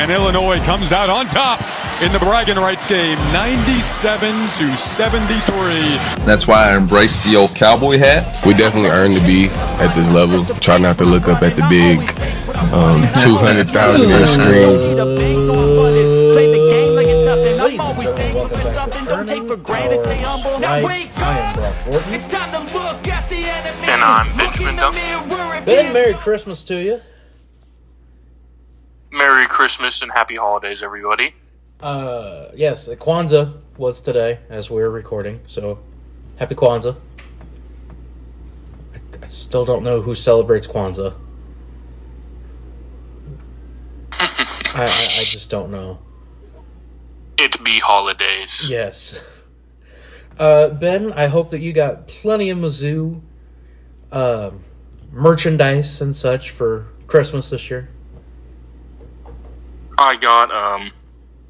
And Illinois comes out on top in the bragging rights game, 97-73. That's why I embraced the old cowboy hat. We definitely earned to be at this level. Try not to look up at the big 200,000 inch screen. And I'm Benjamin Duncan. Ben, Merry Christmas to you. Merry Christmas and Happy Holidays, everybody. Yes, Kwanzaa was today as we're recording, so Happy Kwanzaa. I still don't know who celebrates Kwanzaa. I just don't know. It be holidays. Yes. Ben, I hope that you got plenty of Mizzou merchandise and such for Christmas this year. I got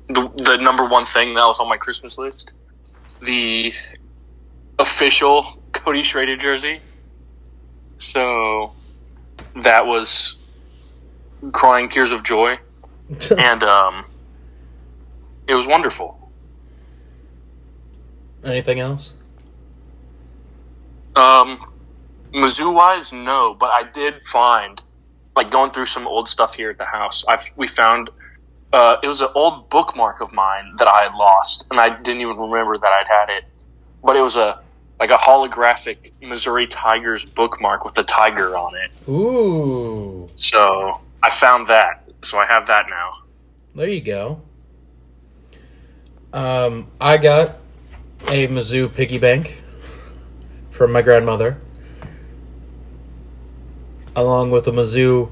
the number one thing that was on my Christmas list. The official Cody Schrader jersey. So that was crying tears of joy. And it was wonderful. Anything else? Mizzou-wise, no, but I did find, like, going through some old stuff here at the house, we found, it was an old bookmark of mine that I had lost, and I didn't even remember that I'd had it, but it was a holographic Missouri Tigers bookmark with a tiger on it. Ooh. So, I found that, so I have that now. There you go. I got a Mizzou piggy bank from my grandmother, along with a Mizzou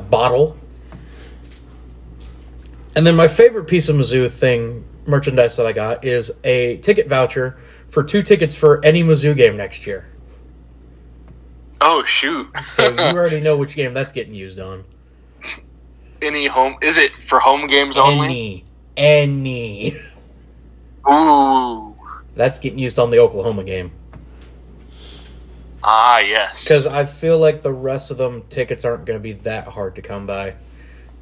bottle. And then my favorite piece of Mizzou merchandise that I got is a ticket voucher for 2 tickets for any Mizzou game next year. Oh, shoot. So you already know which game that's getting used on. Any home? Is it for home games only? Any. Ooh. That's getting used on the Oklahoma game. Ah, yes. Because I feel like the rest of them tickets aren't going to be that hard to come by.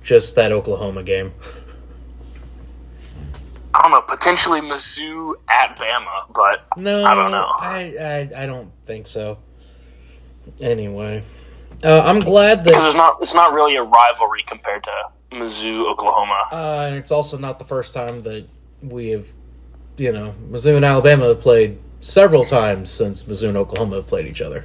Just that Oklahoma game. I don't know. Potentially Mizzou at Bama, but no, I don't know. I don't think so. Anyway, I'm glad that because it's not really a rivalry compared to Mizzou, Oklahoma. And it's also not the first time that we have, Mizzou and Alabama have played several times since Mizzou and Oklahoma have played each other.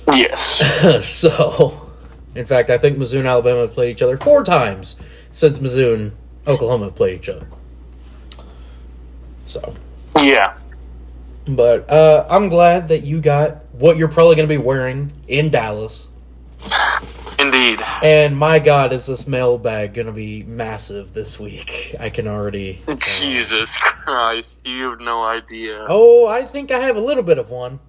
Yes. So, in fact, I think Mizzou and Alabama have played each other 4 times since Mizzou and Oklahoma have played each other. So. Yeah. But I'm glad that you got what you're probably going to be wearing in Dallas. Indeed. And my God, is this mailbag going to be massive this week? I can already... Jesus Christ, you have no idea. Oh, I think I have a little bit of one.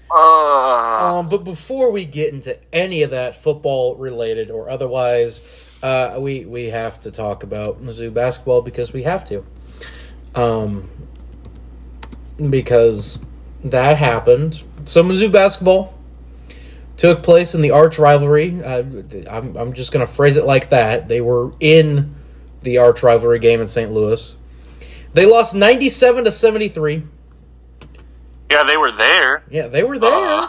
But before we get into any of that, football-related or otherwise, we have to talk about Mizzou basketball because we have to. Because that happened. So Mizzou basketball took place in the arch rivalry. I'm just going to phrase it like that. They were in the arch rivalry game in St. Louis. They lost 97-73. Yeah, they were there. Yeah, they were there.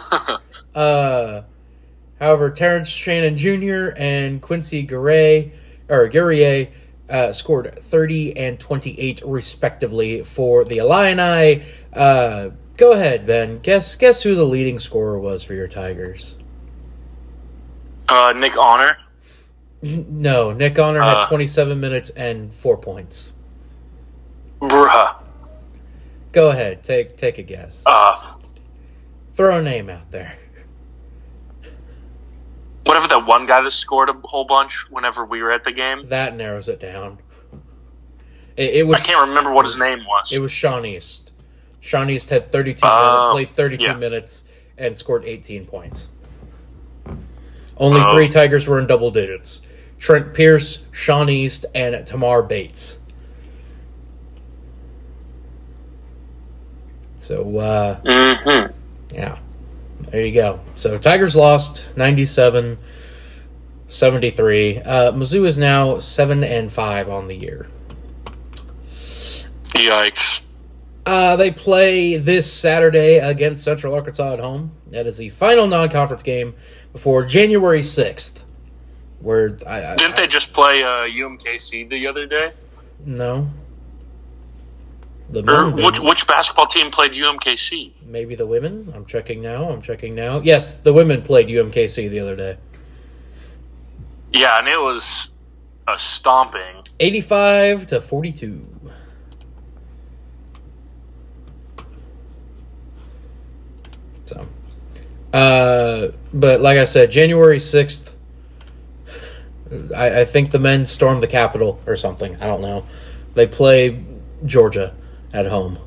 However, Terrence Shannon Jr. and Quincy Guerrier scored 30 and 28 respectively for the Illini. Go ahead, Ben. Guess who the leading scorer was for your Tigers? Nick Honor. No, Nick Honor had 27 minutes and 4 points. Bruh. Go ahead, take a guess. Throw a name out there. Whatever that one guy that scored a whole bunch whenever we were at the game. That narrows it down. It was. I can't remember what his name was. It was Sean East. Sean East had 32 played 32 minutes and scored 18 points. Only 3 Tigers were in double digits. Trent Pierce, Sean East, and Tamar Bates. So, yeah, there you go. So, Tigers lost 97-73 73. Mizzou is now 7-5 on the year. Yikes. They play this Saturday against Central Arkansas at home. That is the final non-conference game before January 6th. Didn't they just play UMKC the other day? No. Which basketball team played UMKC? Maybe the women? I'm checking now. Yes, the women played UMKC the other day. Yeah, and it was a stomping. 85-42. So, but like I said, January 6th, I think the men stormed the Capitol or something. I don't know. They play Georgia at home.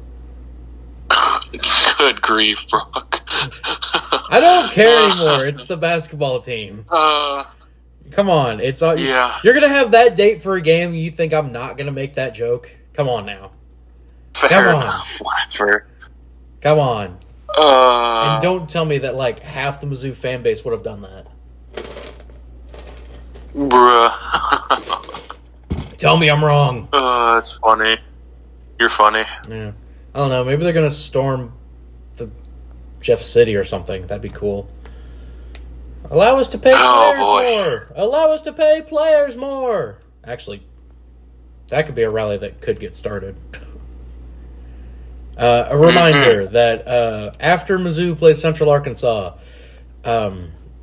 Good grief, Brock. I don't care anymore. It's the basketball team. Come on. It's all, yeah. You're going to have that date for a game. You think I'm not going to make that joke? Come on now. Fair enough. Whatever. Come on. And don't tell me that like half the Mizzou fan base would have done that. Bruh. Tell me I'm wrong. That's funny. You're funny. Yeah. I don't know. Maybe they're going to storm the Jeff City or something. That'd be cool. Allow us to pay players more. Allow us to pay players more. Actually, that could be a rally that could get started. A reminder that after Mizzou plays Central Arkansas,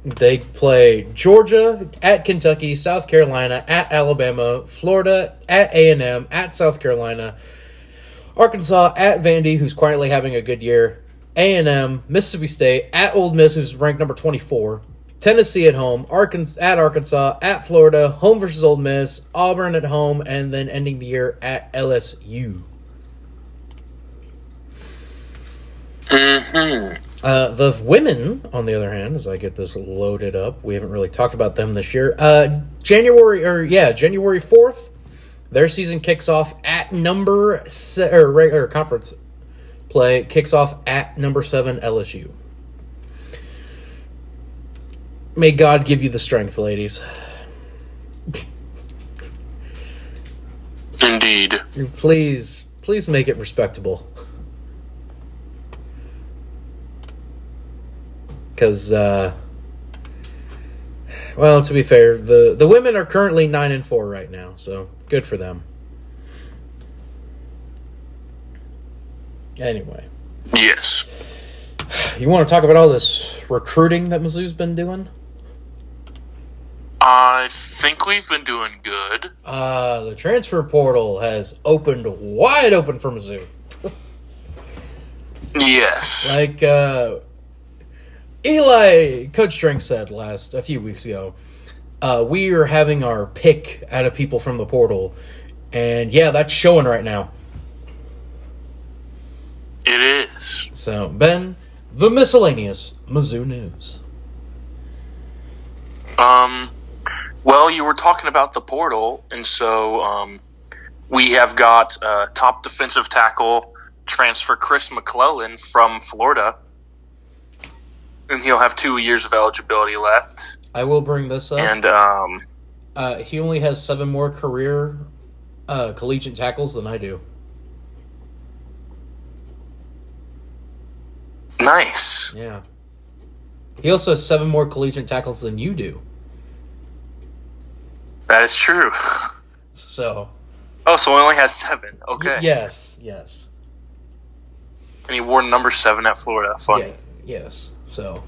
they play Georgia, at Kentucky, South Carolina, at Alabama, Florida, at A&M, at South Carolina, Arkansas, at Vandy, who's quietly having a good year, A&M, Mississippi State, at Ole Miss, who's ranked number 24, Tennessee at home, at Arkansas, at Florida, home versus Ole Miss, Auburn at home, and then ending the year at LSU. The women, on the other hand, as I get this loaded up, we haven't really talked about them this year. January 4th, their season kicks off at conference play kicks off at number 7 LSU. May God give you the strength, ladies. Indeed. Please make it respectable. Because, to be fair, the women are currently 9-4 right now, so good for them. Anyway. Yes. You want to talk about all this recruiting that Mizzou's been doing? I think we've been doing good. The transfer portal has opened wide open for Mizzou. Yes. Like, Coach Drink said a few weeks ago, we are having our pick out of people from the portal. And yeah, that's showing right now. It is. So, Ben, the miscellaneous Mizzou news. Well, you were talking about the portal, and so we have got top defensive tackle transfer Chris McClellan from Florida, and he'll have 2 years of eligibility left. I will bring this up. And he only has 7 more career collegiate tackles than I do. Nice. Yeah. He also has 7 more collegiate tackles than you do. That is true. So. Oh, so he only has 7. Okay. Yes. And he wore number 7 at Florida. Funny. Yeah, yes. So,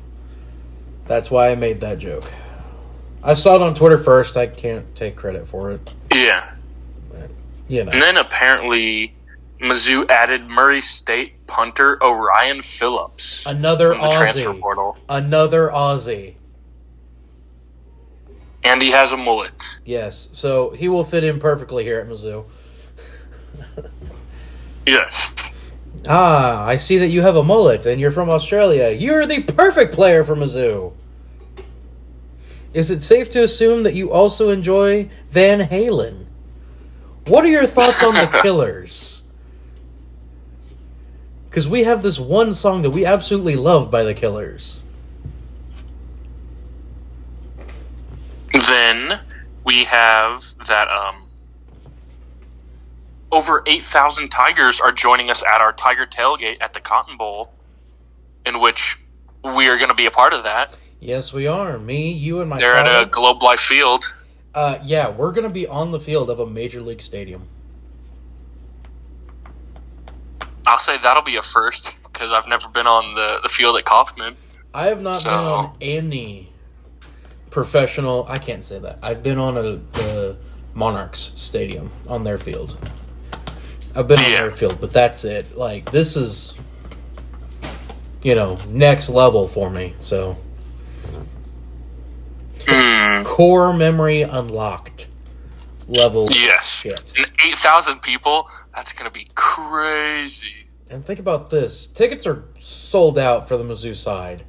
that's why I made that joke. I saw it on Twitter first. I can't take credit for it. Yeah. But, And then apparently Mizzou added Murray State punter Orion Phillips. Another from the transfer portal. Another Aussie. And he has a mullet. Yes. So, he will fit in perfectly here at Mizzou. Yes. I see that you have a mullet and you're from Australia. You're the perfect player for Mizzou. Is it safe to assume that you also enjoy Van Halen? What are your thoughts on the Killers? Because we have this one song that we absolutely love by the Killers. Then we have that over 8,000 Tigers are joining us at our Tiger tailgate at the Cotton Bowl, in which we are going to be a part of that. Yes, we are. Me, you, and my They're father. at a Globe Life Field. Yeah, we're going to be on the field of a major league stadium. I'll say that'll be a first, because I've never been on the field at Kauffman. I have not been on any professional... I can't say that. I've been on the Monarchs Stadium, on their field. I've been on their field, but that's it. Like, this is, next level for me, so... Core memory unlocked level. Yes. Shit. And 8,000 people, that's going to be crazy. And think about this. Tickets are sold out for the Mizzou side.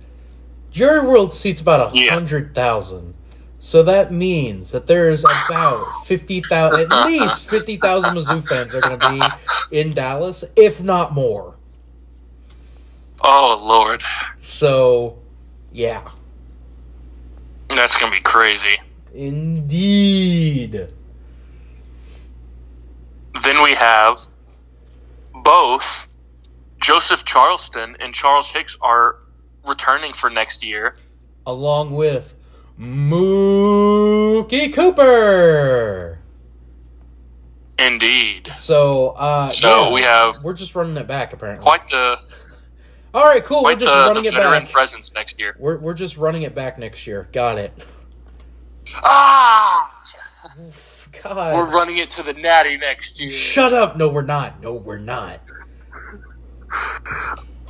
Jerry World seats about 100,000. So that means that there's about 50,000, at least 50,000 Mizzou fans are going to be in Dallas, if not more. Oh, Lord. So, yeah. That's going to be crazy. Indeed. Then we have both Joseph Charleston and Charles Hicks are returning for next year. Along with Mookie Cooper. Indeed. So, we have... We're just running it back, apparently. Quite the... All right, cool. Quite we're just running the it veteran back. presence next year. We're just running it back next year. Got it. Ah! God. We're running it to the Natty next year. Shut up. No, we're not. No, we're not.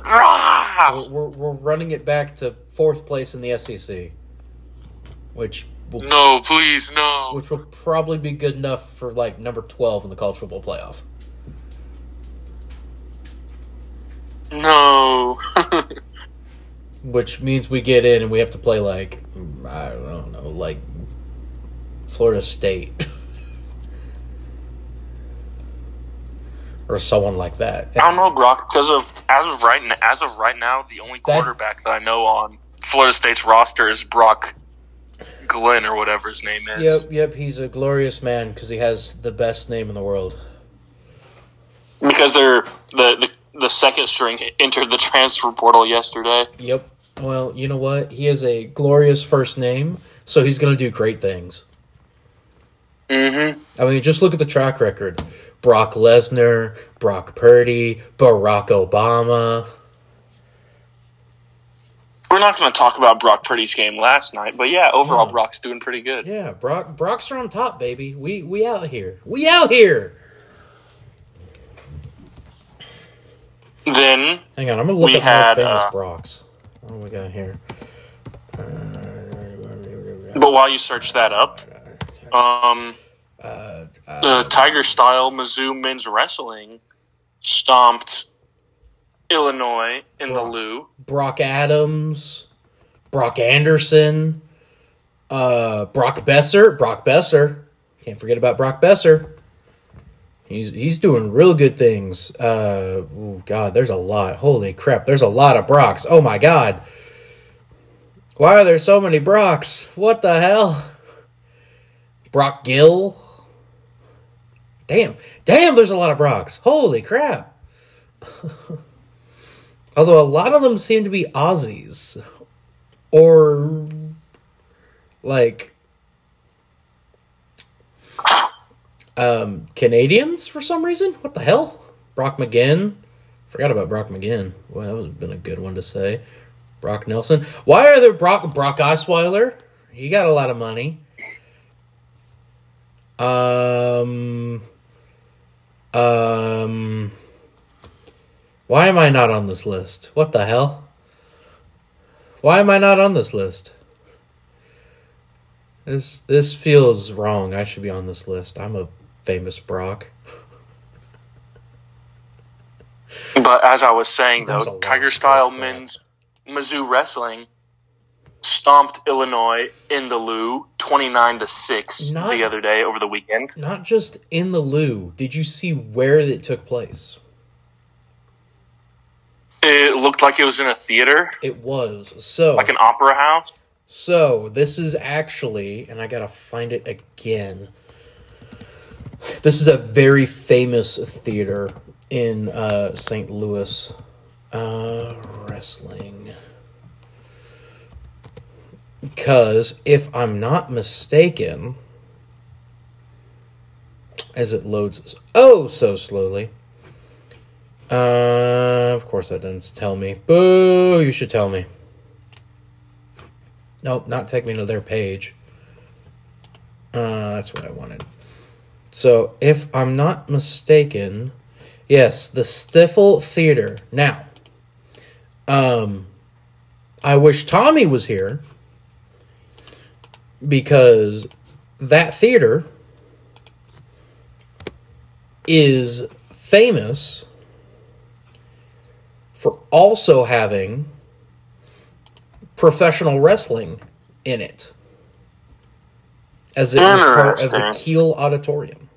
Ah! We're running it back to 4th place in the SEC, which will, No, please, no. which will probably be good enough for like number 12 in the college football playoff. No. Which means we get in and we have to play like, I don't know, like Florida State. Or someone like that. I don't know, Brock, because as of right now, the only quarterback that I know on Florida State's roster is Brock Glenn or whatever his name is. Yep, he's a glorious man because he has the best name in the world. Because they're the second string entered the transfer portal yesterday. Yep. Well, you know what? He has a glorious first name, so he's going to do great things. Mm-hmm. I mean, just look at the track record. Brock Lesnar, Brock Purdy, Barack Obama. We're not going to talk about Brock Purdy's game last night, but yeah, overall Brock's doing pretty good. Yeah, Brock's on top, baby. We out here. We out here. Then hang on, I'm gonna look at more famous Brocks. What do we got here? But while you search that up, the tigerstyle Mizzou men's wrestling stomped Illinois in the Lou. Brock Adams, Brock Anderson, Brock Besser. Can't forget about Brock Besser. He's doing real good things. Oh God, there's a lot. Holy crap, there's a lot of Brocks. Oh my God. Why are there so many Brocks? What the hell? Brock Gill. Damn, there's a lot of Brocks. Holy crap. Although a lot of them seem to be Aussies. Or, like, Canadians for some reason? What the hell? Brock McGinn. Forgot about Brock McGinn. Well, that would have been a good one to say. Brock Nelson. Why are there Brock Osweiler? He got a lot of money. Why am I not on this list? What the hell? Why am I not on this list? This feels wrong. I should be on this list. I'm a famous Brock. But as I was saying, There's though, a Tiger lot Style of men's Mizzou wrestling stomped Illinois in the Lou 29-6 the other day over the weekend. Not just in the Lou. Did you see where it took place? It looked like it was in a theater. It was. So, like an opera house. So, this is actually, and I gotta find it again. This is a very famous theater in St. Louis. Wrestling. Because, if I'm not mistaken, as it loads so slowly. Of course that doesn't tell me. Boo, you should tell me. Nope, not take me to their page. That's what I wanted. So, if I'm not mistaken, yes, the Stifel Theater. Now, I wish Tommy was here because that theater is famous for also having professional wrestling in it, as it was part of the Kiel Auditorium.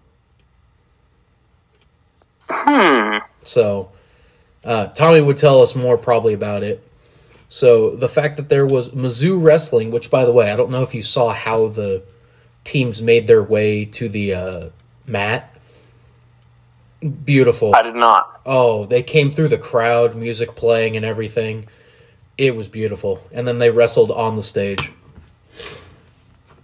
So, Tommy would tell us more probably about it. So, the fact that there was Mizzou wrestling, which, by the way, I don't know if you saw how the teams made their way to the mat. Beautiful. I did not. Oh, they came through the crowd, music playing and everything. It was beautiful. And then they wrestled on the stage.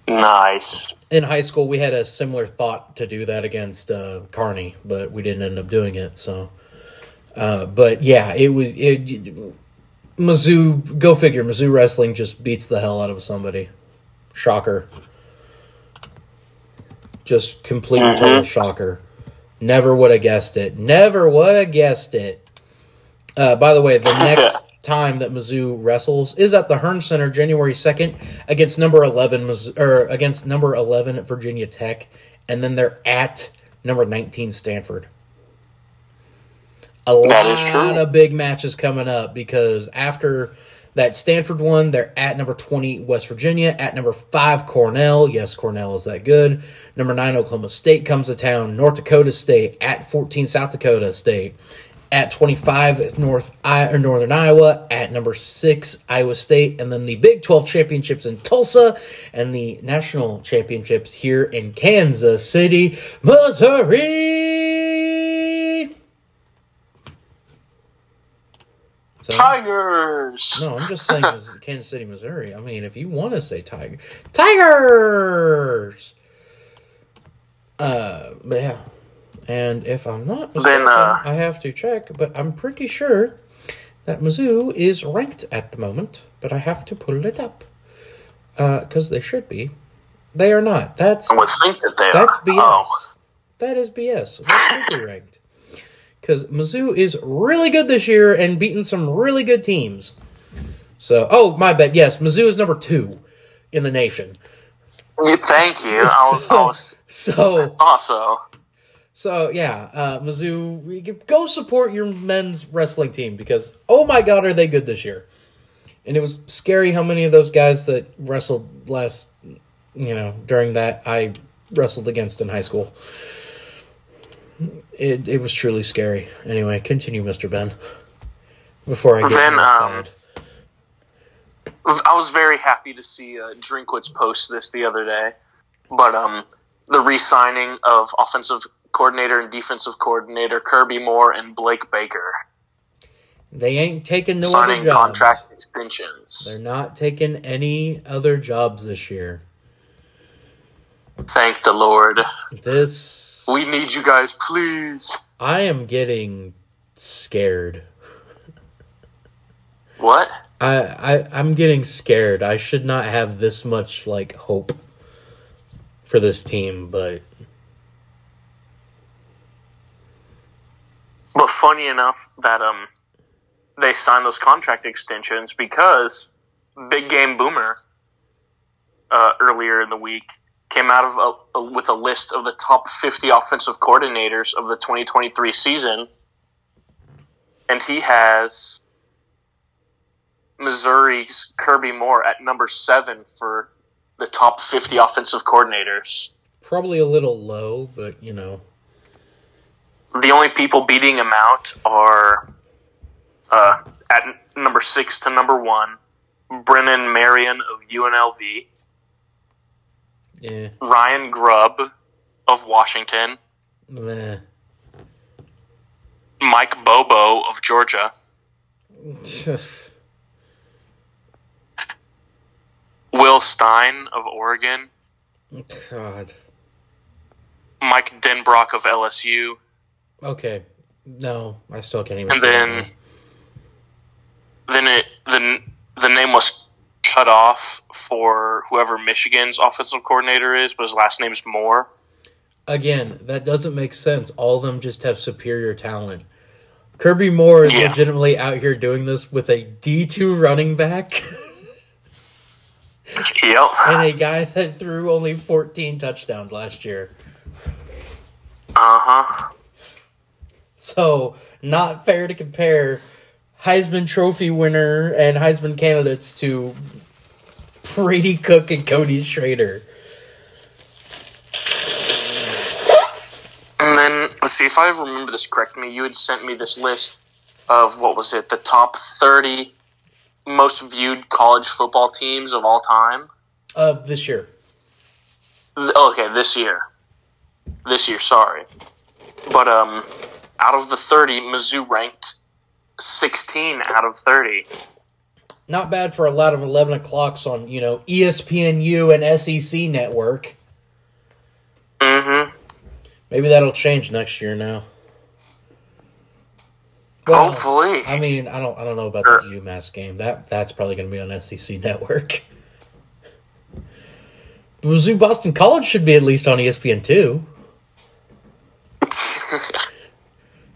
Nice. In high school, we had a similar thought to do that against Kearney, but we didn't end up doing it. So, but yeah, Mizzou, go figure, Mizzou wrestling just beats the hell out of somebody. Shocker. Just complete total shocker. Never would have guessed it. Never would have guessed it. By the way, the next time that Mizzou wrestles is at the Hearn Center, January 2nd, against number 11 Virginia Tech, and then they're at number 19 Stanford. A lot of big matches coming up because after that Stanford one, they're at number 20 West Virginia, at number 5 Cornell. Yes, Cornell is that good. Number 9 Oklahoma State comes to town. North Dakota State, at 14 South Dakota State. At 25 is Northern Iowa. At number 6 Iowa State. And then the Big 12 championships in Tulsa. And the national championships here in Kansas City, Missouri. So, Tigers! No, I'm just saying Kansas City, Missouri. I mean, if you want to say Tigers! But yeah. And if I'm not mistaken, I have to check, but I'm pretty sure that Mizzou is ranked at the moment, but I have to pull it up. Because they should be. They are not. I would think that they that's are. BS. Oh. That is BS. They should be ranked. Because Mizzou is really good this year and beating some really good teams. So, oh, my bad. Yes, Mizzou is number 2 in the nation. Thank you. I thought so. So, yeah, Mizzou, go support your men's wrestling team because, oh my God, are they good this year. And it was scary how many of those guys that wrestled during that I wrestled against in high school. It was truly scary. Anyway, continue, Mr. Ben. Before I get sad. I was very happy to see Drinkwitz post this the other day, but the re-signing of offensive coordinator and defensive coordinator Kirby Moore and Blake Baker. They ain't taking no signing other jobs. Contract extensions. They're not taking any other jobs this year. Thank the Lord. We need you guys, please. I am getting scared. What? I'm getting scared. I should not have this much hope for this team, but funny enough that they signed those contract extensions because Big Game Boomer earlier in the week came out with a list of the top 50 offensive coordinators of the 2023 season, and he has Missouri's Kirby Moore at number 7 for the top 50 offensive coordinators. Probably a little low, but The only people beating him out are at number 6 to number 1, Brennan Marion of UNLV. Yeah. Ryan Grubb of Washington. Meh. Mike Bobo of Georgia. Will Stein of Oregon. God. Mike Denbrock of LSU. Okay. No, I still can't even. And then the name was cut off for whoever Michigan's offensive coordinator is, but his last name's Moore. Again, that doesn't make sense. All of them just have superior talent. Kirby Moore is legitimately out here doing this with a D2 running back. Yep. And a guy that threw only 14 touchdowns last year. Uh-huh. So, not fair to compare Heisman Trophy winner and Heisman candidates to Brady Cook and Cody Schrader. And then, let's see, if I remember this correctly, you had sent me this list of, what was it, the top 30 most viewed college football teams of all time? This year. Okay, this year. This year, sorry. But, out of the 30, Mizzou ranked 16 out of 30. Not bad for a lot of 11 o'clocks on, ESPNU and SEC network. Mm-hmm. Maybe that'll change next year now. Well, hopefully. I mean, I don't know about that UMass game. That's probably going to be on SEC network. Mizzou Boston College should be at least on ESPN too.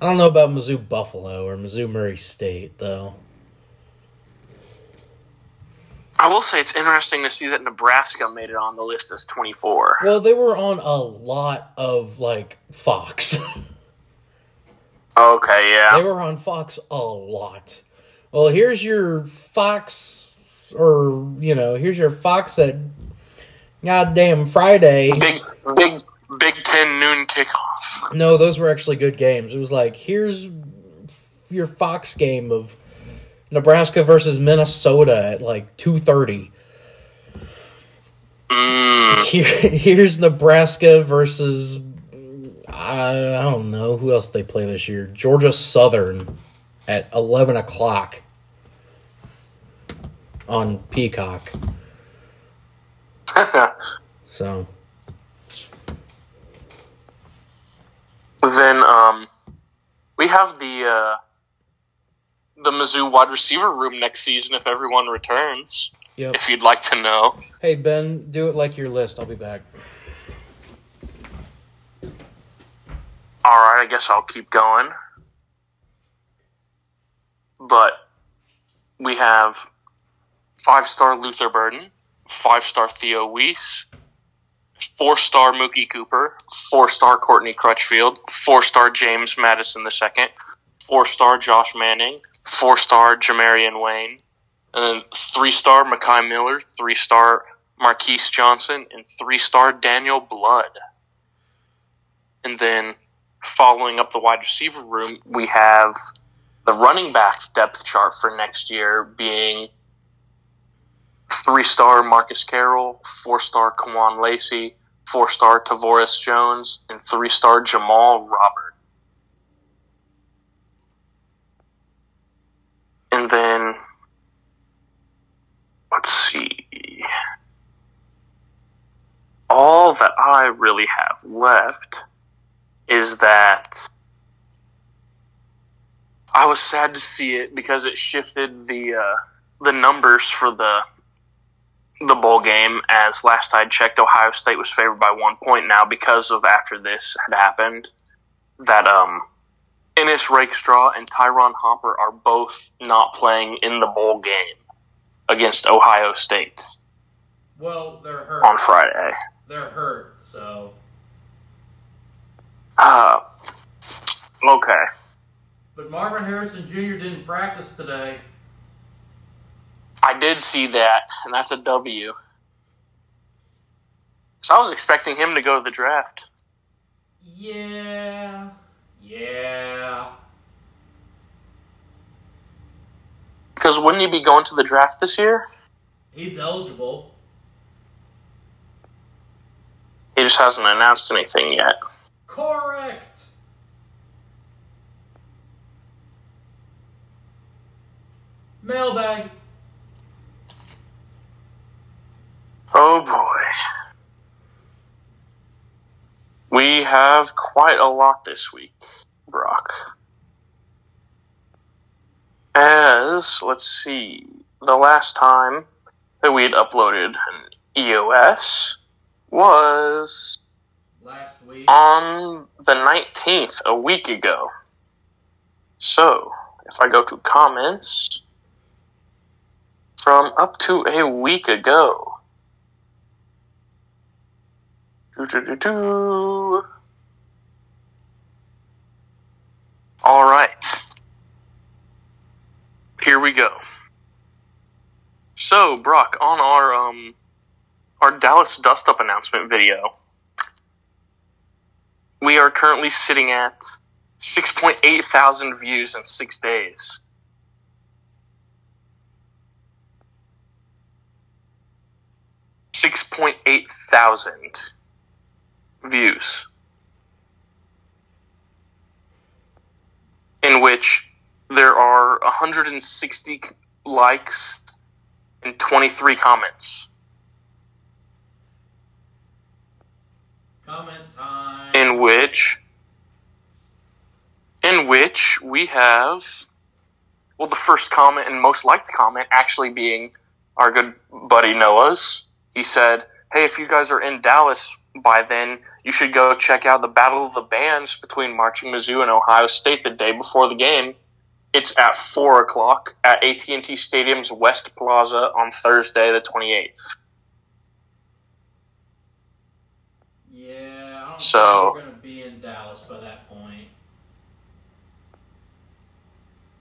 I don't know about Mizzou Buffalo or Mizzou Murray State though. I will say it's interesting to see that Nebraska made it on the list as 24. Well, they were on a lot of Fox. Okay, yeah. They were on Fox a lot. Well, here's your Fox, or, here's your Fox at goddamn Friday. Big Ten noon kickoff. No, those were actually good games. It was here's your Fox game of Nebraska versus Minnesota at 2:30. Here's Nebraska versus... I don't know who else they play this year. Georgia Southern at 11 o'clock on Peacock. So then we have the Mizzou wide receiver room next season if everyone returns. Yep. If you'd like to know. Hey Ben, do it like your list. I'll be back. Alright, I guess I'll keep going. But we have 5-star Luther Burden, 5-star Theo Weiss, 4-star Mookie Cooper, 4-star Courtney Crutchfield, 4-star James Madison II, 4-star Josh Manning, 4-star Jamarian Wayne, and then 3-star Mekhi Miller, 3-star Marquise Johnson, and 3-star Daniel Blood. And then following up the wide receiver room, we have the running back depth chart for next year being 3-star Marcus Carroll, 4-star Kawan Lacey, 4-star Tavoris Jones, and 3-star Jamal Robert. And then, let's see. All that I really have left is that I was sad to see it because it shifted the numbers for the bowl game. As last I checked, Ohio State was favored by 1 point. Now, because of after this had happened, that Ennis Rakestraw and Tyron Hopper are both not playing in the bowl game against Ohio State. Well, they're hurt on Friday. They're hurt, so. Okay. But Marvin Harrison Jr. didn't practice today. I did see that, and that's a W. So I was expecting him to go to the draft. Yeah. Because wouldn't he be going to the draft this year? He's eligible. He just hasn't announced anything yet. Correct. Mailbag. Oh boy. We have quite a lot this week, Brock. Let's see, the last time that we had uploaded an EOS was Last week. on the 19th, a week ago. So, if I go to comments, from up to a week ago. All right. Here we go. So, Brock, on our Dallas dust-up announcement video, we are currently sitting at 6.8 thousand views in 6 days. $6.8 thousand views, in which there are 160 likes and 23 comments. Comment time. In which we have, well, the first comment and most liked comment actually being our good buddy Noah's. He said, "Hey, if you guys are in Dallas by then, you should go check out the Battle of the Bands between Marching Mizzou and Ohio State the day before the game. It's at 4 o'clock at AT&T Stadium's West Plaza on Thursday the 28th. Yeah, I don't So, think we're going to be in Dallas by that point.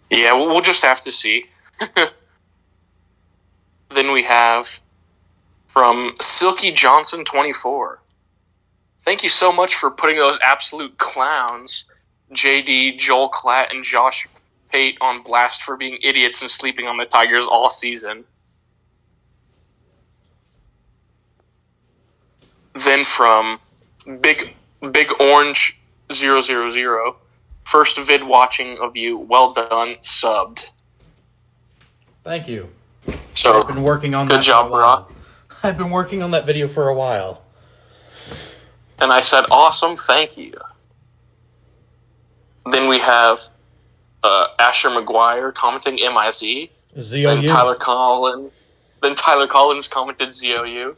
Yeah, we'll just have to see. Then we have from Silky Johnson 24. Thank you so much for putting those absolute clowns, JD, Joel Klatt, and Josh Pate, on blast for being idiots and sleeping on the Tigers all season. Then from Big Orange 000. First vid watching of you. Well done, subbed. Thank you. So, I've been working on that. good job, for a while. Brock. I've been working on that video for a while. And I said, awesome, thank you. Then we have Asher McGuire commenting MIZ. ZOU. Then Tyler Collins commented ZOU.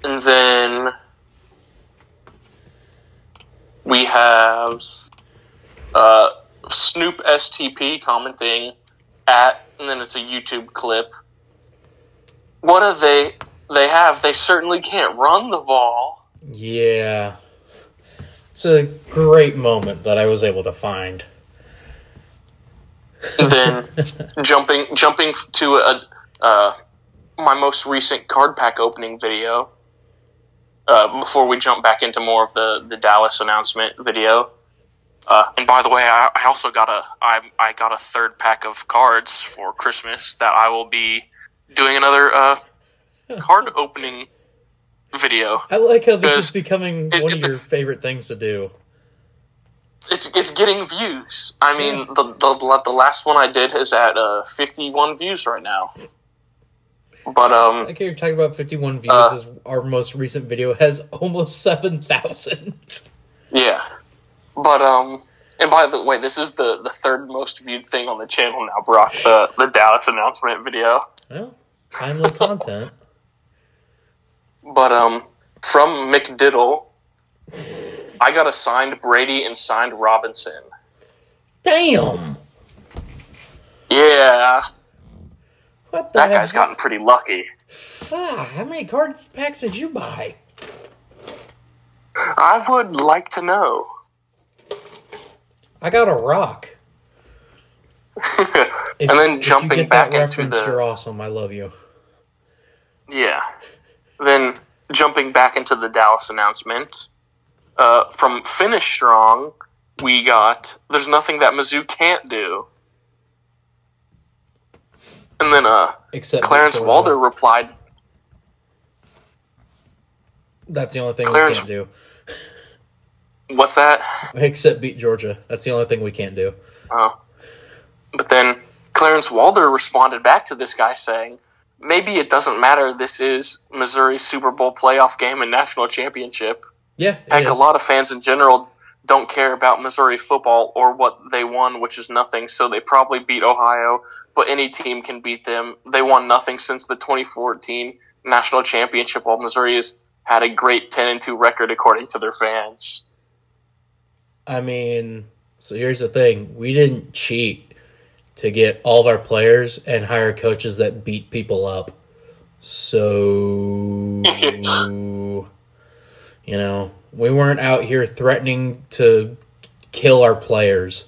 And then we have Snoop STP commenting at, and then it's a YouTube clip. What do they have? They certainly can't run the ball. Yeah. It's a great moment that I was able to find. And then jumping to my most recent card pack opening video. Before we jump back into more of the Dallas announcement video. And by the way, I also got a third pack of cards for Christmas that I will be doing another card opening video. I like how this is becoming one of your favorite things to do. It's getting views. I mean, the last one I did is at 51 views right now. But I like how you're talking about 51 views as our most recent video has almost 7,000. Yeah. But and by the way, this is the third most viewed thing on the channel now, Brock, the Dallas announcement video. Well, timely content. But from McDiddle, I got a signed Brady and signed Robinson. Damn! Yeah. What the That heck? guy's gotten pretty lucky. How many card packs did you buy? I would like to know. I got a rock. And then jumping if you get back that into reference, you're awesome. I love you. Yeah. Then jumping back into the Dallas announcement, from Finish Strong, we got, there's nothing that Mizzou can't do. And then Except Clarence Georgia. Walder replied, That's the only thing we can't do. what's that? Except beat Georgia. That's the only thing we can't do. Oh. But then Clarence Walder responded back to this guy saying, maybe it doesn't matter. This is Missouri's Super Bowl playoff game and national championship. Yeah, Heck, a lot of fans in general don't care about Missouri football or what they won, which is nothing, so they probably beat Ohio, but any team can beat them. They won nothing since the 2014 national championship, while Missouri has had a great 10-2 record according to their fans. I mean, so here's the thing. We didn't cheat to get all of our players and hire coaches that beat people up. So, you know, we weren't out here threatening to kill our players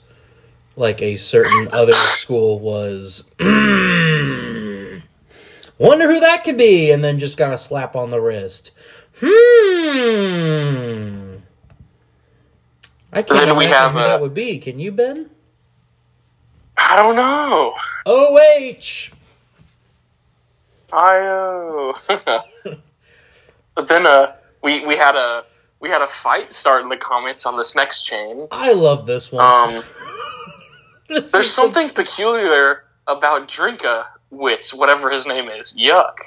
like a certain other school was. Wonder who that could be, and then just got a slap on the wrist. I can't imagine who that would be. Can you, Ben? I don't know. OH. I But then we had a fight start in the comments on this next chain. I love this one. There's something peculiar about Drinkwitz, whatever his name is. Yuck.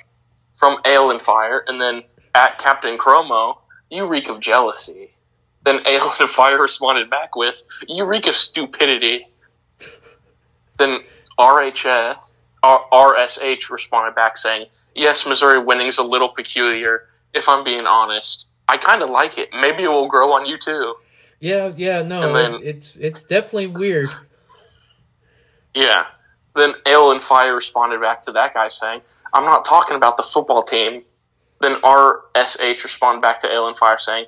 From Ale and Fire, and then at Captain Chromo, you reek of jealousy. Then Ale and Fire responded back with, you reek of stupidity. Then RSH responded back saying, yes, Missouri winning is a little peculiar, if I'm being honest. I kind of like it. Maybe it will grow on you too. Yeah, no, and then, it's definitely weird. Yeah. Then Ale and Fire responded back to that guy saying, I'm not talking about the football team. Then RSH responded back to Ale and Fire saying,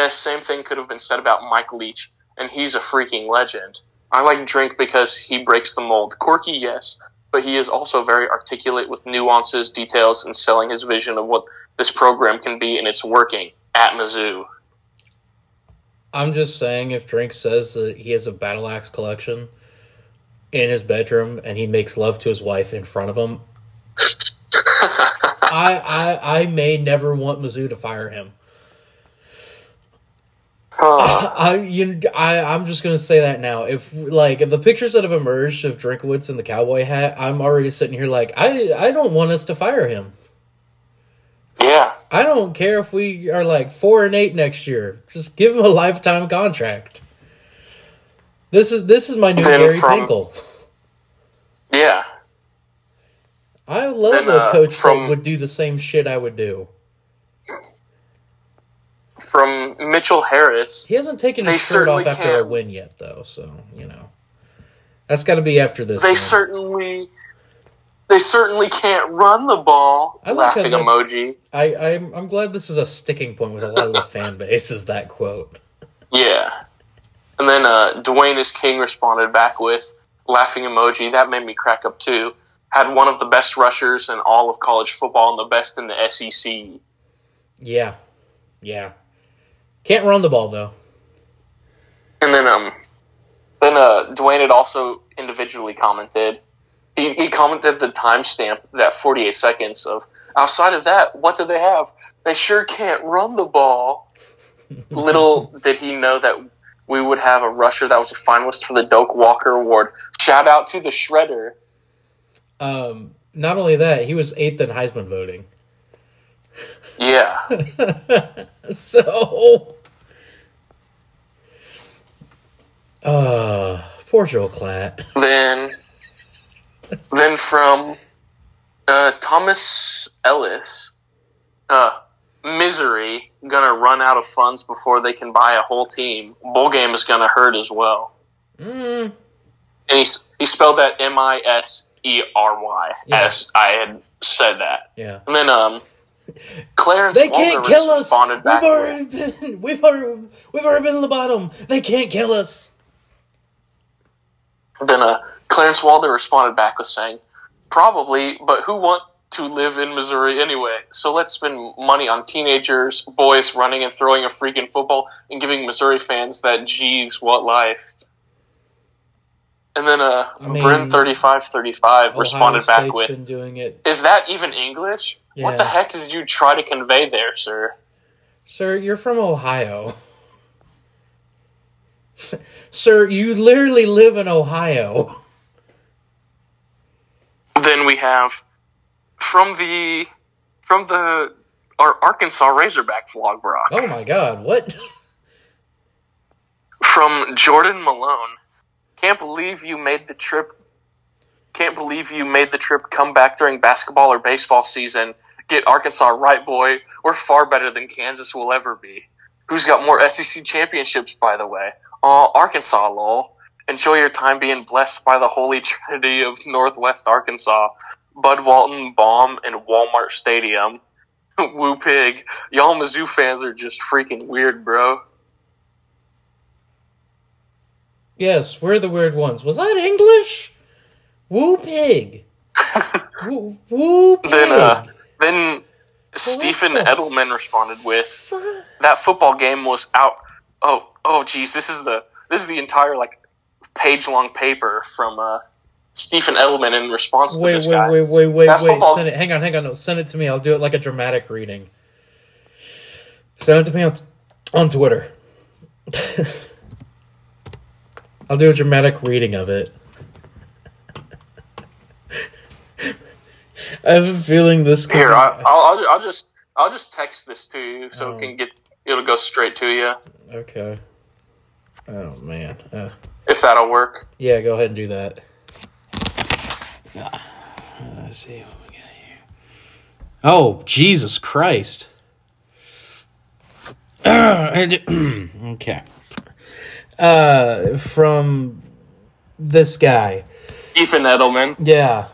same thing could have been said about Mike Leach, and he's a freaking legend. I like Drink because he breaks the mold. Quirky, yes, but he is also very articulate with nuances, details, and selling his vision of what this program can be, and it's working at Mizzou. I'm just saying, if Drink says that he has a battle axe collection in his bedroom and he makes love to his wife in front of him, I may never want Mizzou to fire him. I'm just gonna say that now. If the pictures that have emerged of Drinkwitz in the cowboy hat, I'm already sitting here like I don't want us to fire him. Yeah, I don't care if we are 4-8 next year. Just give him a lifetime contract. This is my new Gary Tinkle. Yeah. I love a coach that would do the same shit I would do. From Mitchell Harris. He hasn't taken his shirt off after a win yet, though, so, That's got to be after this. They certainly can't run the ball. Laughing emoji. I'm glad this is a sticking point with a lot of the fan base, is that quote. Yeah. And then Dwayne is King responded back with laughing emoji. That made me crack up, too. Had one of the best rushers in all of college football and the best in the SEC. Yeah. Can't run the ball, though. And then Dwayne had also individually commented. He commented the timestamp, that 48 seconds of, outside of that, what do they have? They sure can't run the ball. Little did he know that we would have a rusher that was a finalist for the Doak Walker Award. Shout out to the Shredder. Not only that, he was 8th in Heisman voting. Yeah. So, poor Joel Klatt. Then from Thomas Ellis, misery, gonna run out of funds before they can buy a whole team. Bowl game is gonna hurt as well. And he spelled that Misery, as I had said that. Yeah. And then Clarence Walder responded back. We've already been in the bottom. They can't kill us. Then Clarence Walder responded back with saying, probably, but who want to live in Missouri anyway? So let's spend money on teenagers, boys running and throwing a freaking football, and giving Missouri fans that geez, what life. And then Bryn 3535 responded back State's with, been doing it. "Is that even English? Yeah. What the heck did you try to convey there, sir?" Sir, you're from Ohio. Sir, you literally live in Ohio. Then we have from our Arkansas Razorback vlog, Brock. Oh my God, what? From Jordan Malone. Can't believe you made the trip. Come back during basketball or baseball season. Get Arkansas right, boy. We're far better than Kansas will ever be. Who's got more SEC championships, by the way? Arkansas, lol. Enjoy your time being blessed by the holy trinity of Northwest Arkansas. Bud Walton, Baum, and Walmart Stadium. Woo pig. Y'all Mizzou fans are just freaking weird, bro. Yes, we're the weird ones. Was that English? Woo pig. Woo pig. Then Stephen Edelman responded with, "That football game was out." Oh, geez, this is the entire page-long paper from Stephen Edelman in response to this guy. Wait. Send it. Hang on. No, send it to me. I'll do it like a dramatic reading. Send it to me on Twitter. I'll do a dramatic reading of it. I have a feeling this could Here, I'll just text this to you so it'll go straight to you. Okay. Oh man. If that'll work. Yeah, go ahead and do that. Let's see what we got here. Oh, Jesus Christ. Okay. From this guy. Stephen Edelman. Yeah.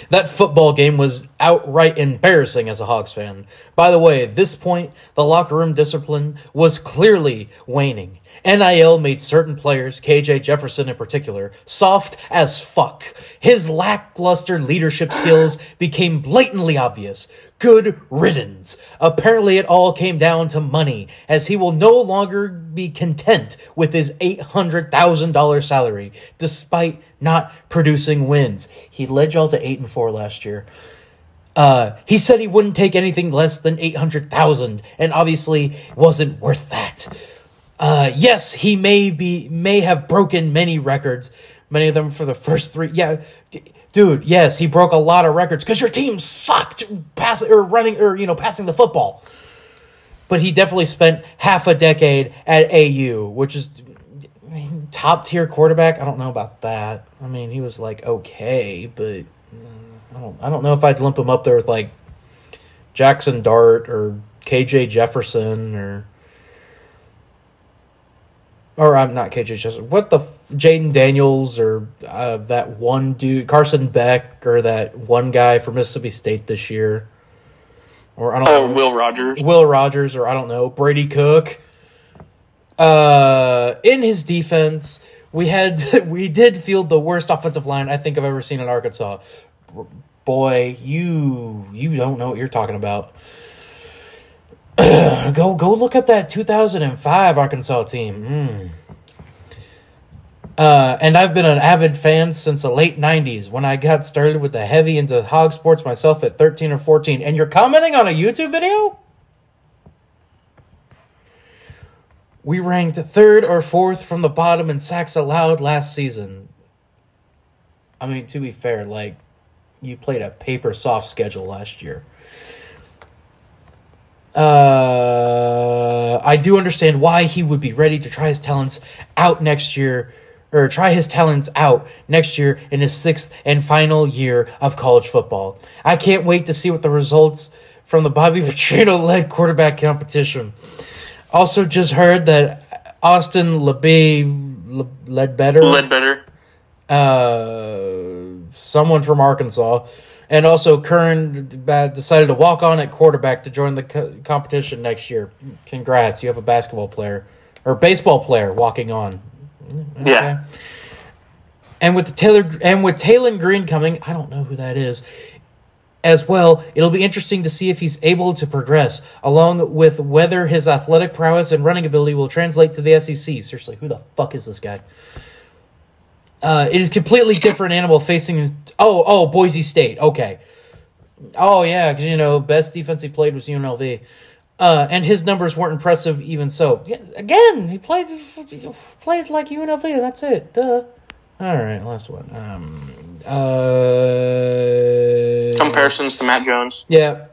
That football game was outright embarrassing as a Hawks fan. By the way, at this point, the locker room discipline was clearly waning. NIL made certain players, KJ Jefferson in particular, soft as fuck. His lackluster leadership skills became blatantly obvious. Good riddance. Apparently it all came down to money, as he will no longer be content with his $800,000 salary, despite not producing wins. He led y'all to 8-4 last year. He said he wouldn't take anything less than $800,000, and obviously wasn't worth that. Yes, he may have broken many records, many of them for the first three. Yeah, dude, yes, he broke a lot of records because your team sucked passing the football. But he definitely spent half a decade at AU, which is top tier quarterback. I don't know about that. I mean, he was okay, but I don't know if I'd lump him up there with Jackson Dart or KJ Jefferson or I'm not KJ Jefferson. What the Jaden Daniels or that one dude Carson Beck or that one guy for Mississippi State this year, or I don't know Will Rogers. Or I don't know Brady Cook. In his defense, we did field the worst offensive line I think I've ever seen in Arkansas. Boy, you don't know what you're talking about. Go look up that 2005 Arkansas team. And I've been an avid fan since the late 90s when I got started with the heavy into hog sports myself at 13 or 14. And you're commenting on a YouTube video? We ranked 3rd or 4th from the bottom in sacks allowed last season. I mean, to be fair, you played a paper soft schedule last year. I do understand why he would be ready to try his talents out next year in his 6th and final year of college football. I can't wait to see what the results from the Bobby Petrino-led quarterback competition. Also just heard that Austin Ledbetter, someone from Arkansas, and also Kern decided to walk on at quarterback to join the competition next year. Congrats, you have a baseball player walking on. Okay. Yeah. And with Taylor Green coming, I don't know who that is. As well, it'll be interesting to see if he's able to progress, along with whether his athletic prowess and running ability will translate to the SEC. Seriously, who the fuck is this guy? It is a completely different animal facing... Boise State. Okay. Oh, yeah, because, best defense he played was UNLV. And his numbers weren't impressive even so. Yeah, again, he played like UNLV, that's it. Duh. All right, last one. Comparisons to Matt Jones. Yeah.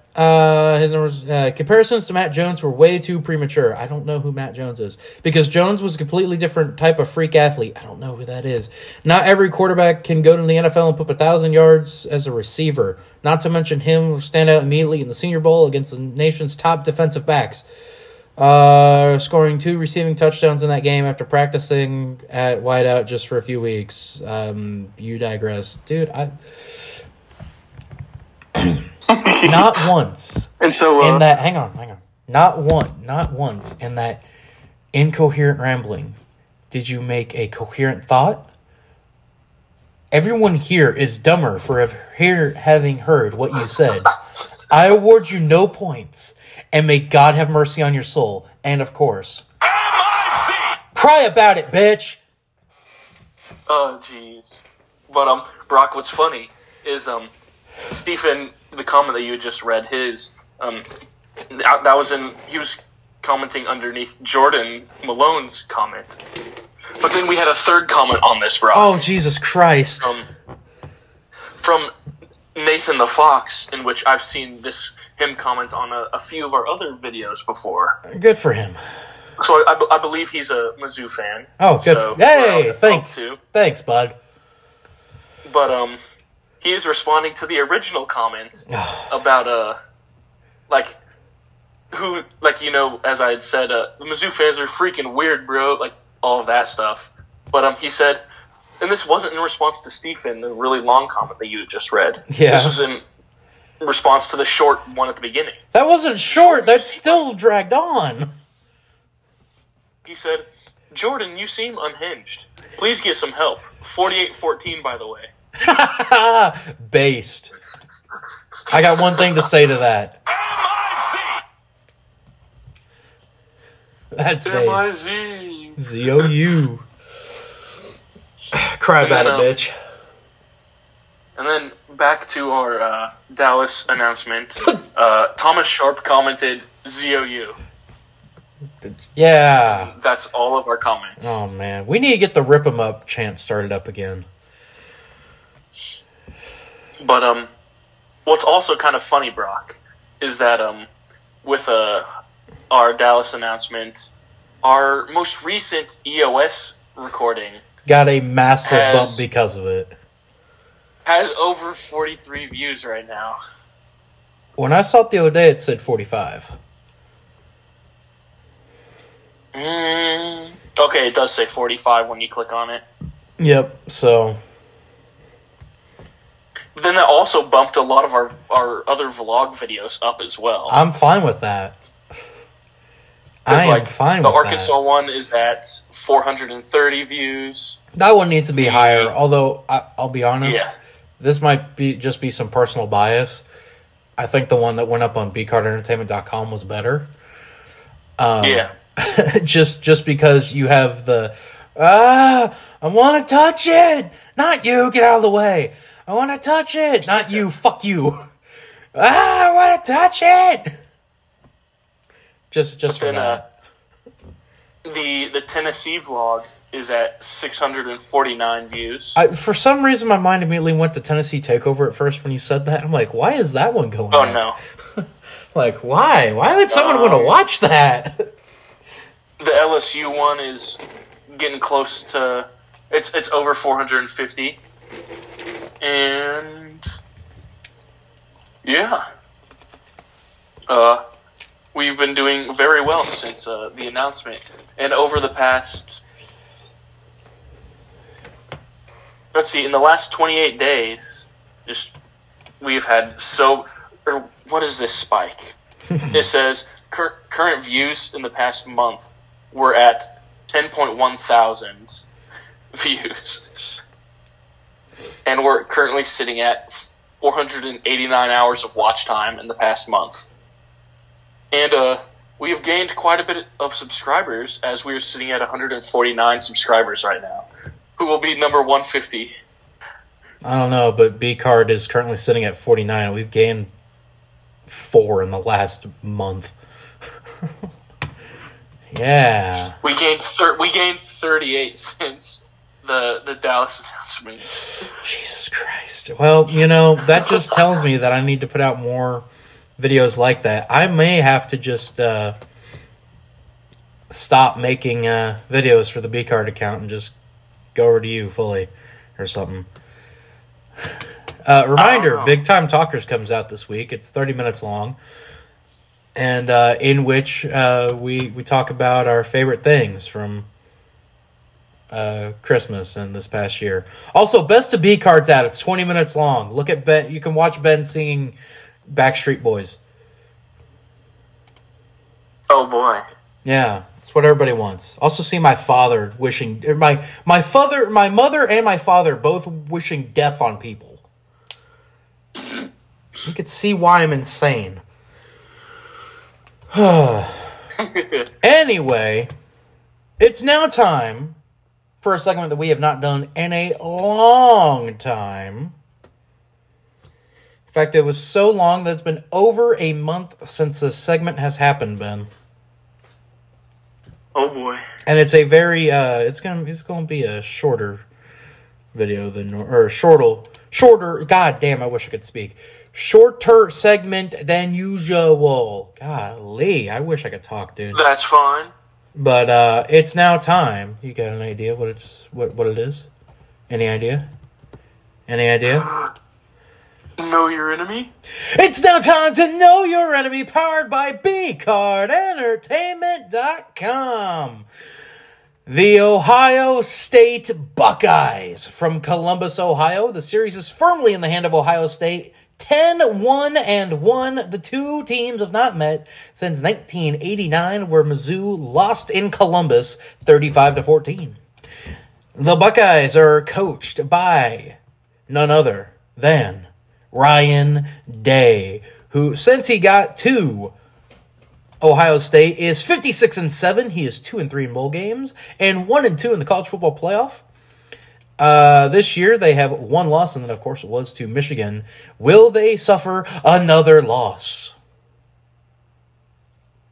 His numbers, comparisons to Matt Jones were way too premature. I don't know who Matt Jones is. Because Jones was a completely different type of freak athlete. I don't know who that is. Not every quarterback can go to the NFL and put up 1,000 yards as a receiver. Not to mention him will stand out immediately in the Senior Bowl against the nation's top defensive backs. Scoring 2 receiving touchdowns in that game after practicing at wideout just for a few weeks. You digress. Dude, not once. And so in that, hang on. Not once in that incoherent rambling did you make a coherent thought. Everyone here is dumber for having heard what you said. I award you no points, and may God have mercy on your soul. And of course, cry about it, bitch. Oh, jeez. But Brock, what's funny is Stephen, the comment that you had just read, his that was he was commenting underneath Jordan Malone's comment. But then we had a third comment on this, Brock. Oh, Jesus Christ. From Nathan the Fox, in which I've seen him comment on a few of our other videos before. Good for him. So I believe he's a Mizzou fan. Oh, good. So hey, thanks. Thanks, bud. But he is responding to the original comment about as I had said, the Mizzou fans are freaking weird, bro. Like all of that stuff. But he said, and this wasn't in response to Stephen, the really long comment that you had just read. Yeah. This was in response to the short one at the beginning. That wasn't short. That still dragged on. He said, Jordan, you seem unhinged. Please get some help. 48-14, by the way. Based. I got one thing to say to that. That's based. M-I-Z. Z-O-U. Cry about it, bitch. And then back to our Dallas announcement. Thomas Sharp commented Z-O-U. Yeah. That's all of our comments. Oh, man. We need to get the Rip 'em Up chant started up again. But what's also kind of funny, Brock, is that with our Dallas announcement, our most recent EOS recording got a massive bump because of it. Has over 43 views right now. When I saw it the other day, it said 45. Okay, it does say 45 when you click on it. Yep, so... But then that also bumped a lot of our other vlog videos up as well. I'm fine with that. I am fine with that. The Arkansas one is at 430 views. That one needs to be higher, although I'll be honest, this might just be some personal bias. I think the one that went up on bcardentertainment.com was better. Just because you have the, I want to touch it! Not you, get out of the way! I want to touch it! Not you, fuck you! I want to touch it! Just for that. The Tennessee vlog is at 649 views. For some reason, my mind immediately went to Tennessee Takeover at first when you said that. I'm like, why is that one going on? No. Like, why? Why would someone want to watch that? The LSU one is getting close to... It's over 450. And... yeah. We've been doing very well since the announcement. And over the past... let's see, in the last 28 days, we've had what is this spike? It says current views in the past month were at 10.1 thousand views. And we're currently sitting at 489 hours of watch time in the past month. And we have gained quite a bit of subscribers, as we are sitting at 149 subscribers right now, who will be number 150. I don't know, but B-Card is currently sitting at 49. We've gained 4 in the last month. Yeah. We gained 38 since the Dallas announcement. Jesus Christ. Well, that just tells me that I need to put out more videos like that. I may have to just stop making videos for the B-Card account and just go over to you fully or something. Reminder, Big Time Talkers comes out this week. It's 30 minutes long, and in which we talk about our favorite things from Christmas and this past year. Also, Best of B-Card's out. It's 20 minutes long. Look at Ben. You can watch Ben singing Backstreet Boys. Oh boy. Yeah, it's what everybody wants. Also see my father wishing my mother and my father both wishing death on people. You could see why I'm insane. Anyway, it's now time for a segment that we have not done in a long time. In fact, it was so long that it's been over a month since this segment has happened, Ben. Oh boy! And it's a very it's gonna be a shorter video shorter. God damn! I wish I could speak. Shorter segment than usual. Golly, I wish I could talk, dude. That's fine. But it's now time. You got an idea what it is? Any idea? Any idea? Know your enemy? It's now time to know your enemy, powered by BCardEntertainment.com. The Ohio State Buckeyes from Columbus, Ohio. The series is firmly in the hand of Ohio State. 10-1-1. The two teams have not met since 1989, where Mizzou lost in Columbus 35-14. The Buckeyes are coached by none other than Ryan Day, who, since he got to Ohio State, is 56-7. He is 2-3 in bowl games and 1-2 in the college football playoff. This year they have one loss, and then of course it was to Michigan. Will they suffer another loss?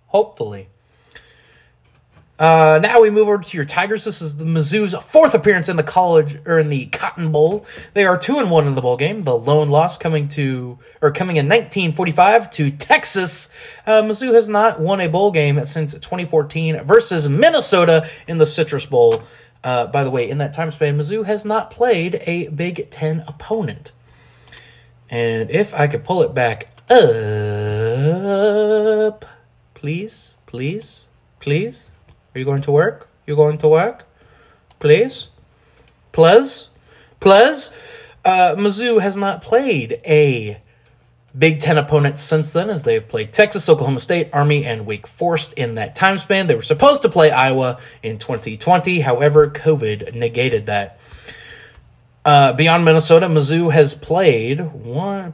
Hopefully. Now we move over to your Tigers. This is the Mizzou's fourth appearance in the Cotton Bowl. They are 2-1 in the bowl game. The lone loss coming in 1945 to Texas. Mizzou has not won a bowl game since 2014 versus Minnesota in the Citrus Bowl. By the way, in that time span, Mizzou has not played a Big Ten opponent. And if I could pull it back up, please. Are you going to work? You going to work? Please? Mizzou has not played a Big Ten opponent since then, as they've played Texas, Oklahoma State, Army, and Wake Forest in that time span. They were supposed to play Iowa in 2020. However, COVID negated that. Beyond Minnesota, Mizzou has played 1,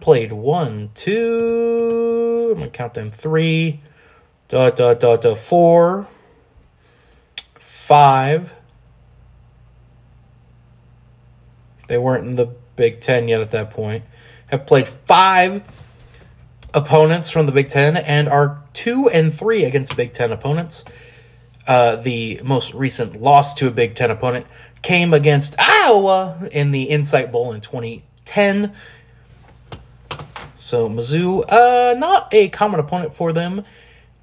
2, I'm going to count them, 3, 4, 5. They weren't in the Big Ten yet at that point. Have played 5 opponents from the Big Ten and are 2-3 against Big Ten opponents. The most recent loss to a Big Ten opponent came against Iowa in the Insight Bowl in 2010. So Mizzou, not a common opponent for them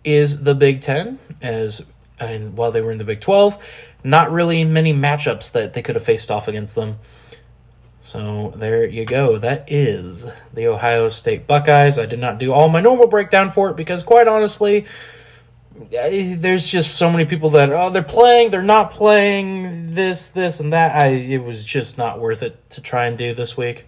is the Big Ten, and while they were in the Big 12, not really many matchups that they could have faced off against them. So there you go. That is the Ohio State Buckeyes. I did not do all my normal breakdown for it because, quite honestly, there's just so many people that, they're playing, they're not playing, this, and that. It was just not worth it to try and do this week.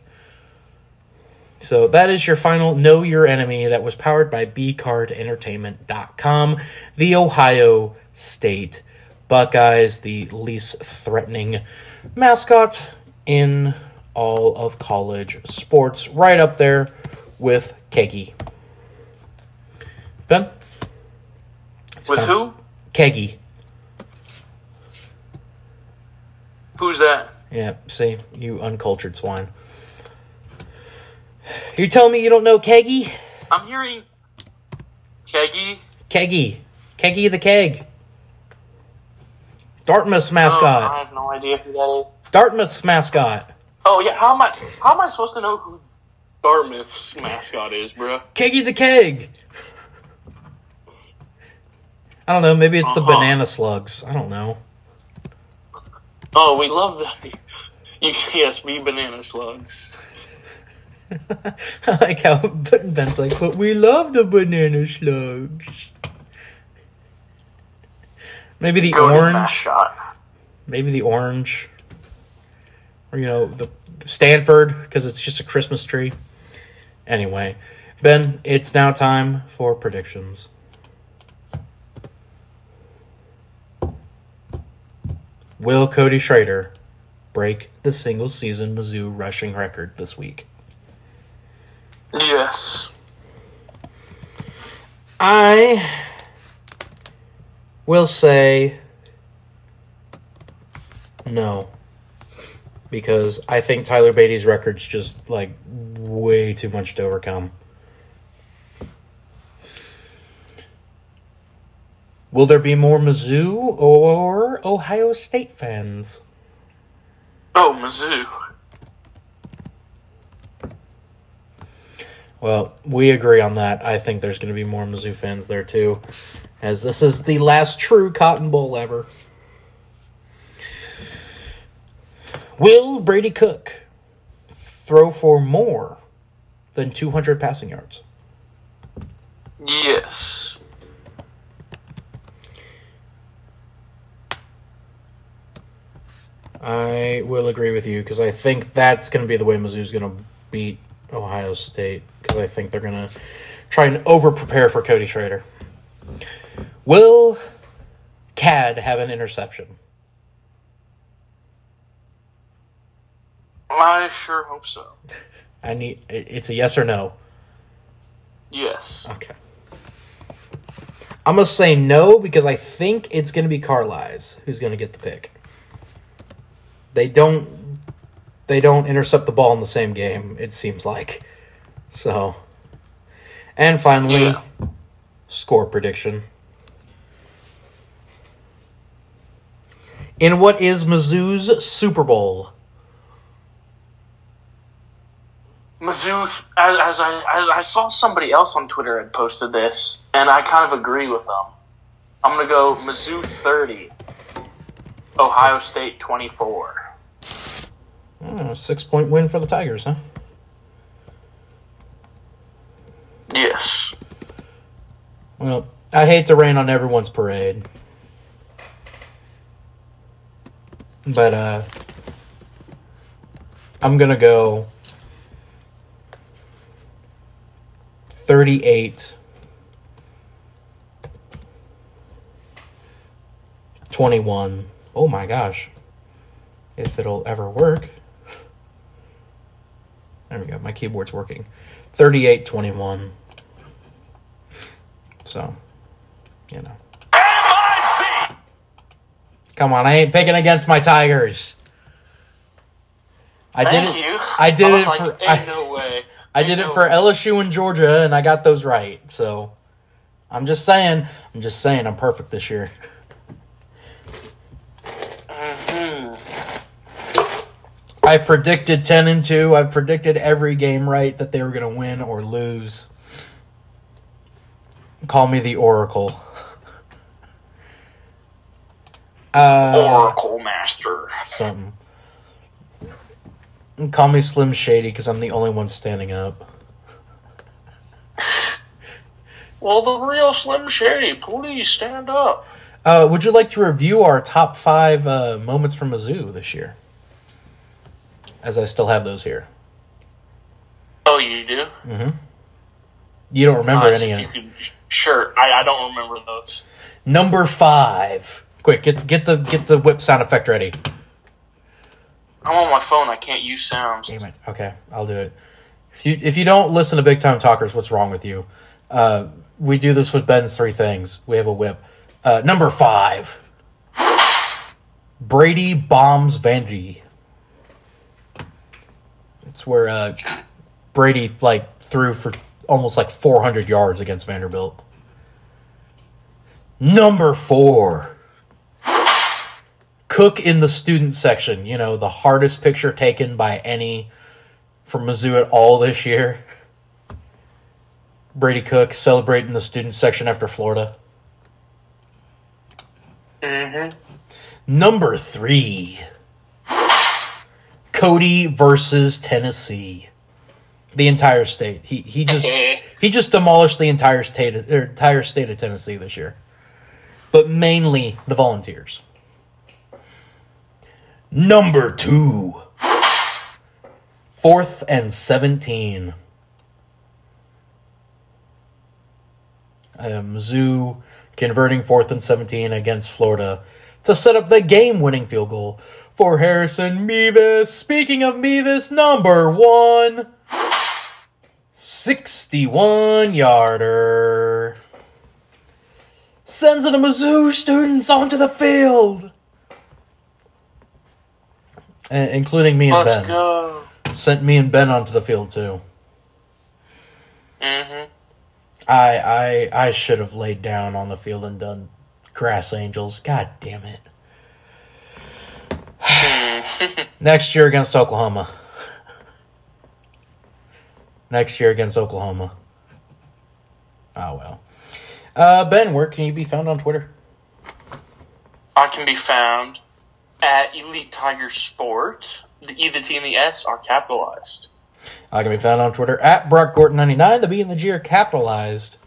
So that is your final Know Your Enemy that was powered by BCardEntertainment.com. The Ohio State Buckeyes, the least threatening mascot in all of college sports, right up there with Keggy. Ben? With who? Keggy. Who's that? Yeah, see, you uncultured swine. You telling me you don't know Keggy? I'm hearing Keggy. Keggy. Keggy the Keg. Dartmouth's mascot. I have no idea who that is. Dartmouth's mascot. Oh yeah, how am I supposed to know who Dartmouth's mascot is, bro? Keggy the Keg. I don't know, maybe it's the banana slugs. I don't know. Oh, we love that. Yes, we banana slugs. I like how Ben's like, but we love the banana slugs. Maybe the orange. Mascot. Maybe the orange. Or, the Stanford, because it's just a Christmas tree. Anyway, Ben, it's now time for predictions. Will Cody Schrader break the single-season Mizzou rushing record this week? Yes. I will say no. Because I think Tyler Beatty's record's just, way too much to overcome. Will there be more Mizzou or Ohio State fans? Oh, Mizzou. Well, we agree on that. I think there's going to be more Mizzou fans there, too, as this is the last true Cotton Bowl ever. Will Brady Cook throw for more than 200 passing yards? Yes. I will agree with you because I think that's going to be the way Mizzou's going to beat Ohio State because I think they're going to try and over-prepare for Cody Schrader. Will Cad have an interception? I sure hope so. It's a yes or no? Yes. Okay. I'm going to say no because I think it's going to be Carlisle who's going to get the pick. They don't intercept the ball in the same game, it seems like. So, and finally, score prediction. In what is Mizzou's Super Bowl? Mizzou, as I saw somebody else on Twitter had posted this, and I kind of agree with them. I'm going to go Mizzou 30, Ohio State 24. 6-point win for the Tigers, huh? Yes. Well, I hate to rain on everyone's parade. But, I'm going to go 38-21. Oh my gosh. If it'll ever work. There we go. My keyboard's working. 38-21. So, M-I-C! Come on, I ain't picking against my Tigers. I did it for LSU and Georgia, and I got those right. So, I'm just saying I'm perfect this year. I predicted 10-2. I predicted every game right that they were going to win or lose. Call me the Oracle. Oracle Master. Something. Call me Slim Shady because I'm the only one standing up. Well, the real Slim Shady, please stand up. Would you like to review our top 5 moments from Mizzou this year? As I still have those here. Oh, you do? Mm-hmm. You don't remember any of them? Sure, I don't remember those. Number 5. Quick, get the whip sound effect ready. I'm on my phone. I can't use sounds. Damn it. Okay, I'll do it. If you don't listen to Big Time Talkers, what's wrong with you? We do this with Ben's 3 things. We have a whip. Number 5. Brady bombs Vandy. It's where Brady threw for almost 400 yards against Vanderbilt. Number 4. Cook in the student section. You know, the hardest picture taken by any from Mizzou at all this year. Brady Cook celebrating the student section after Florida. Mm-hmm. Number 3. Cody versus Tennessee. The entire state. He just demolished the entire state of Tennessee this year. But mainly the Volunteers. Number 2. 4th and 17. Mizzou converting 4th and 17 against Florida to set up the game-winning field goal for Harrison Mevis. Speaking of Mevis, number 1. 61-yarder. Sends the Mizzou students onto the field. Including me and Ben. Let's go. Sent me and Ben onto the field, too. Mm-hmm. I should have laid down on the field and done Grass Angels. God damn it. Next year against Oklahoma. Next year against Oklahoma. Oh, well. Ben, where can you be found on Twitter? I can be found at EliteTigerSports. The E, the T, and the S are capitalized. I can be found on Twitter at BrockGorton99. The B and the G are capitalized.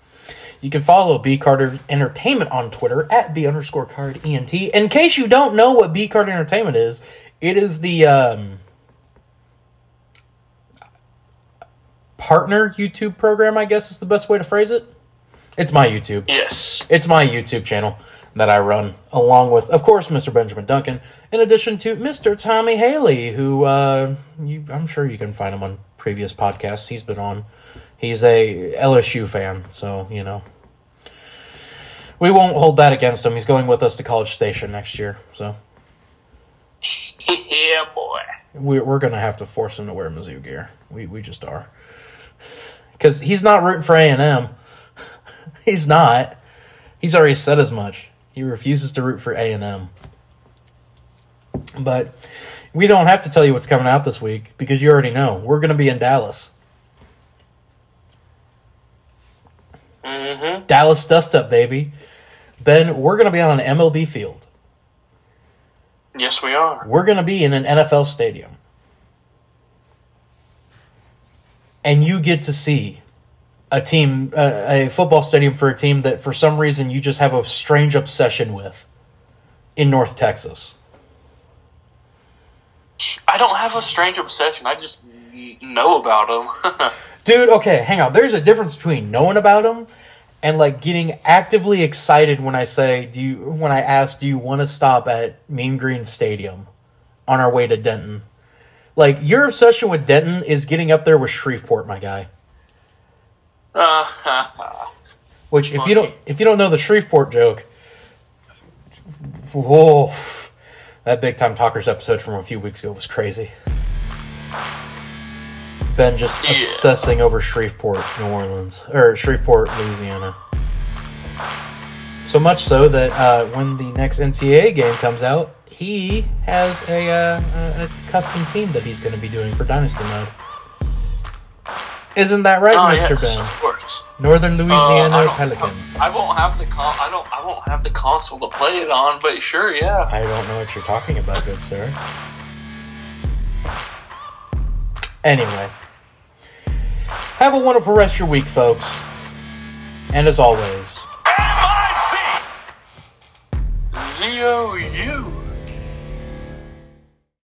You can follow B Carter Entertainment on Twitter at B_CardENT. In case you don't know what B Carter Entertainment is, it is the partner YouTube program, I guess is the best way to phrase it. It's my YouTube. Yes. It's my YouTube channel that I run, along with, of course, Mr. Benjamin Duncan, in addition to Mr. Tommy Haley, who I'm sure you can find him on previous podcasts he's been on. He's a LSU fan, so, you know. We won't hold that against him. He's going with us to College Station next year, so. Yeah, boy. We're going to have to force him to wear Mizzou gear. We just are. Because he's not rooting for A&M. He's not. He's already said as much. He refuses to root for A&M. But we don't have to tell you what's coming out this week because you already know. We're going to be in Dallas. Mm-hmm. Dallas Dust Up, baby. Ben, we're going to be on an MLB field. Yes, we are. We're going to be in an NFL stadium. And you get to see a team, a football stadium for a team that for some reason you just have a strange obsession with in North Texas. I don't have a strange obsession. I just know about them. Dude, okay, hang on. There's a difference between knowing about them and getting actively excited when I say, do you want to stop at Mean Green Stadium on our way to Denton? Your obsession with Denton is getting up there with Shreveport, my guy. Which, if you don't know the Shreveport joke, whoa, that Big Time Talkers episode from a few weeks ago was crazy. Ben just obsessing over Shreveport, New Orleans, or Shreveport, Louisiana. So much so that when the next NCAA game comes out, he has a custom team that he's going to be doing for Dynasty Mode. Isn't that right, Mr. Yes, Ben? of course. Northern Louisiana Pelicans. I won't have the I won't have the console to play it on, but sure, yeah. I don't know what you're talking about, good sir. Anyway, have a wonderful rest of your week, folks. And as always, MIC ZOU.